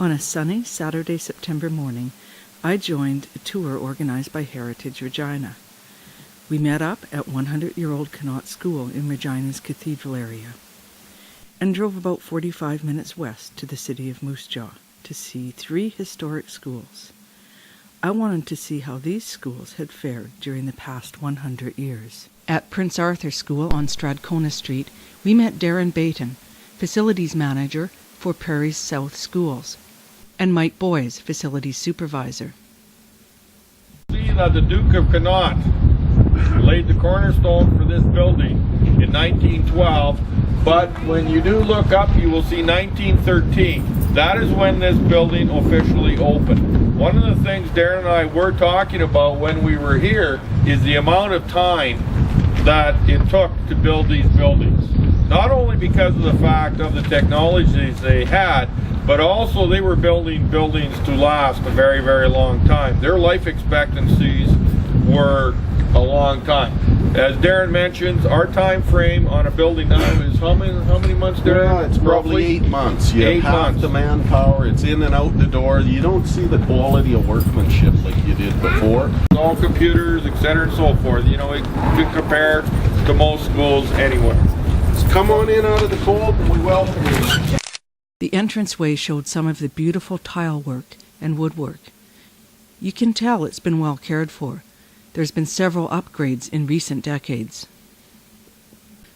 On a sunny Saturday, September morning, I joined a tour organized by Heritage Regina. We met up at 100-year-old Connaught School in Regina's cathedral area and drove about 45 minutes west to the city of Moose Jaw to see 3 historic schools. I wanted to see how these schools had fared during the past 100 years. At Prince Arthur School on Strathcona Street, we met Darren Bayton, Facilities Manager for Prairie's South Schools, and Mike Boys, Facilities Supervisor. See that the Duke of Connaught laid the cornerstone for this building in 1912, but when you do look up, you will see 1913. That is when this building officially opened. One of the things Darren and I were talking about when we were here is the amount of time that it took to build these buildings. Not only because of the fact of the technologies they had, but also they were building buildings to last a very, very long time. Their life expectancies were a long time. As Darren mentions, our time frame on a building now is how many months, Darren? Yeah, it's probably 8 months. You have half the manpower, it's in and out the door. You don't see the quality of workmanship like you did before. All computers, etc. and so forth. You know, it could compare to most schools anywhere. So come on in out of the cold and we welcome you. The entranceway showed some of the beautiful tile work and woodwork. You can tell it's been well cared for. There's been several upgrades in recent decades.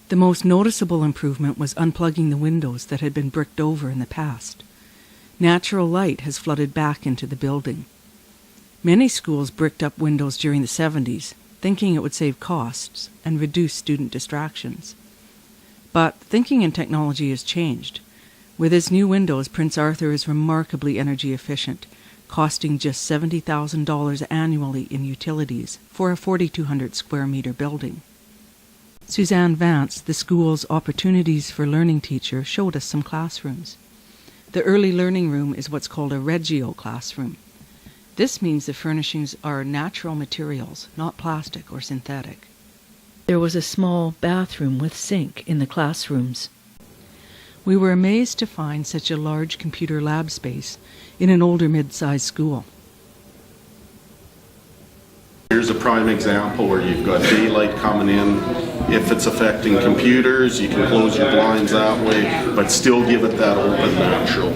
The most noticeable improvement was unplugging the windows that had been bricked over in the past. Natural light has flooded back into the building. Many schools bricked up windows during the 70s, thinking it would save costs and reduce student distractions. But thinking in technology has changed. With its new windows, Prince Arthur is remarkably energy efficient, costing just $70,000 annually in utilities for a 4,200 square meter building. Suzanne Vance, the school's Opportunities for Learning teacher, showed us some classrooms. The early learning room is what's called a Regio classroom. This means the furnishings are natural materials, not plastic or synthetic. There was a small bathroom with sink in the classrooms. We were amazed to find such a large computer lab space in an older mid-sized school. Here's a prime example where you've got daylight coming in. If it's affecting computers, you can close your blinds that way, but still give it that open natural.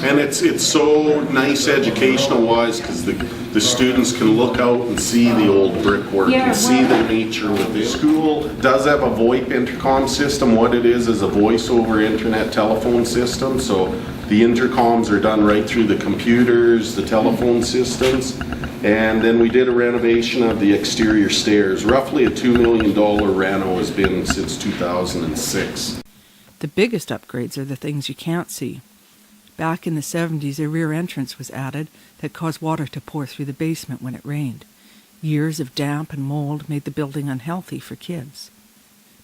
And it's so nice educational-wise because the students can look out and see the old brickwork and see the nature with the school. Does have a VoIP intercom system. What it is a voice over internet telephone system. So the intercoms are done right through the computers, the telephone systems. And then we did a renovation of the exterior stairs. Roughly a $2 million reno has been since 2006. The biggest upgrades are the things you can't see. Back in the 70s, a rear entrance was added that caused water to pour through the basement when it rained. Years of damp and mold made the building unhealthy for kids.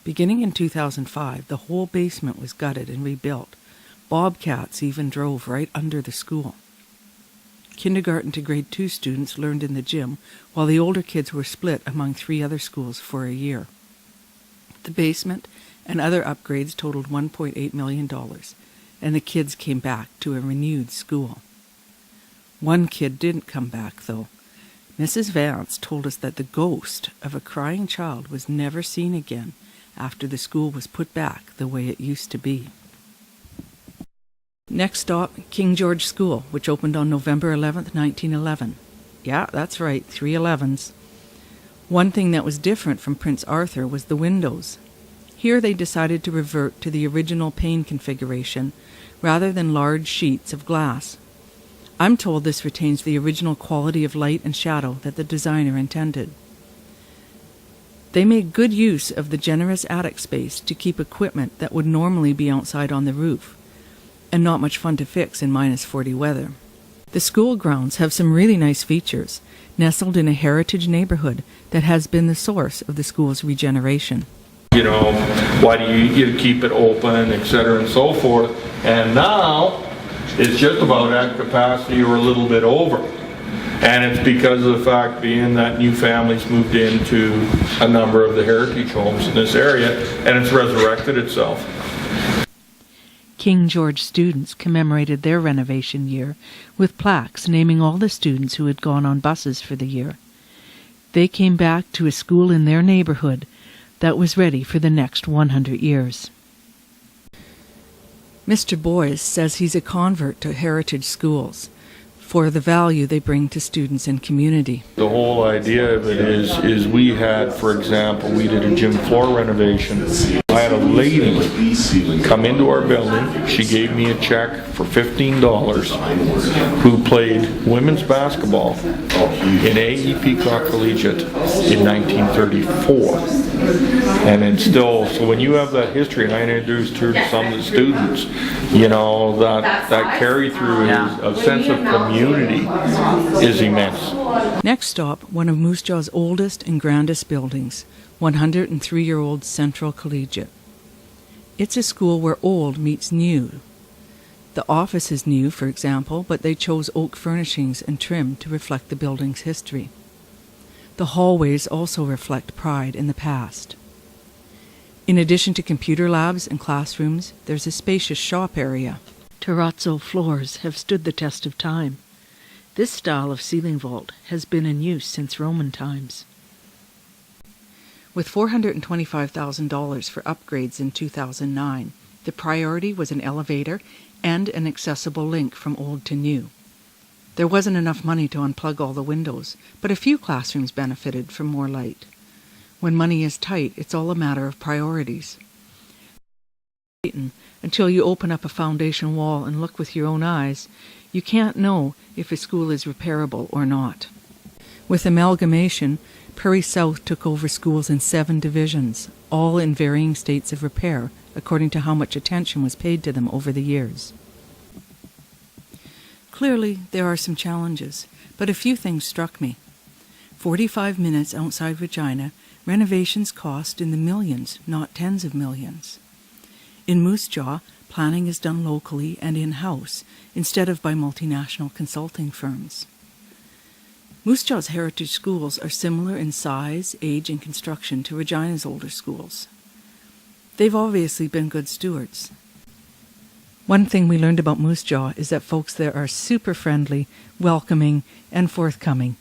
Beginning in 2005, the whole basement was gutted and rebuilt. Bobcats even drove right under the school. Kindergarten to grade 2 students learned in the gym, while the older kids were split among 3 other schools for a year. The basement and other upgrades totaled $1.8 million, and the kids came back to a renewed school. One kid didn't come back, though. Mrs. Vance told us that the ghost of a crying child was never seen again after the school was put back the way it used to be. Next stop, King George School, which opened on November 11th, 1911. Yeah, that's right, 3 11s. One thing that was different from Prince Arthur was the windows. Here they decided to revert to the original pane configuration rather than large sheets of glass. I'm told this retains the original quality of light and shadow that the designer intended. They made good use of the generous attic space to keep equipment that would normally be outside on the roof, and not much fun to fix in -40 weather. The school grounds have some really nice features, nestled in a heritage neighborhood that has been the source of the school's regeneration. You know, why do you keep it open, etc. and so forth. And now it's just about at capacity or a little bit over. And it's because of the fact being that new families moved into a number of the heritage homes in this area, and it's resurrected itself. King George students commemorated their renovation year with plaques naming all the students who had gone on buses for the year. They came back to a school in their neighborhood that was ready for the next 100 years. Mr. Boyes says he's a convert to heritage schools for the value they bring to students and community. The whole idea of it is we had, for example, we did a gym floor renovation. I had a lady come into our building. She gave me a check for $15 who played women's basketball in AEP Collegiate in 1934. And then still, so when you have that history, and I introduced her to some of the students, you know, that carry through of sense of community is immense. Next stop, one of Moose Jaw's oldest and grandest buildings, 103-year-old Central Collegiate. It's a school where old meets new. The office is new, for example, but they chose oak furnishings and trim to reflect the building's history. The hallways also reflect pride in the past. In addition to computer labs and classrooms, there's a spacious shop area. Terrazzo floors have stood the test of time. This style of ceiling vault has been in use since Roman times. With $425,000 for upgrades in 2009, the priority was an elevator and an accessible link from old to new. There wasn't enough money to unplug all the windows, but a few classrooms benefited from more light. When money is tight, it's all a matter of priorities. Until you open up a foundation wall and look with your own eyes, you can't know if a school is repairable or not. With amalgamation, Prairie South took over schools in 7 divisions, all in varying states of repair, according to how much attention was paid to them over the years. Clearly, there are some challenges, but a few things struck me. 45 minutes outside Regina, renovations cost in the millions, not tens of millions. In Moose Jaw, planning is done locally and in-house, instead of by multinational consulting firms. Moose Jaw's heritage schools are similar in size, age, and construction to Regina's older schools. They've obviously been good stewards. One thing we learned about Moose Jaw is that folks there are super friendly, welcoming, and forthcoming.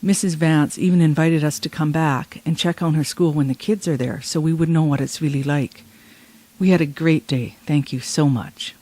Mrs. Vance even invited us to come back and check on her school when the kids are there so we would know what it's really like. We had a great day. Thank you so much.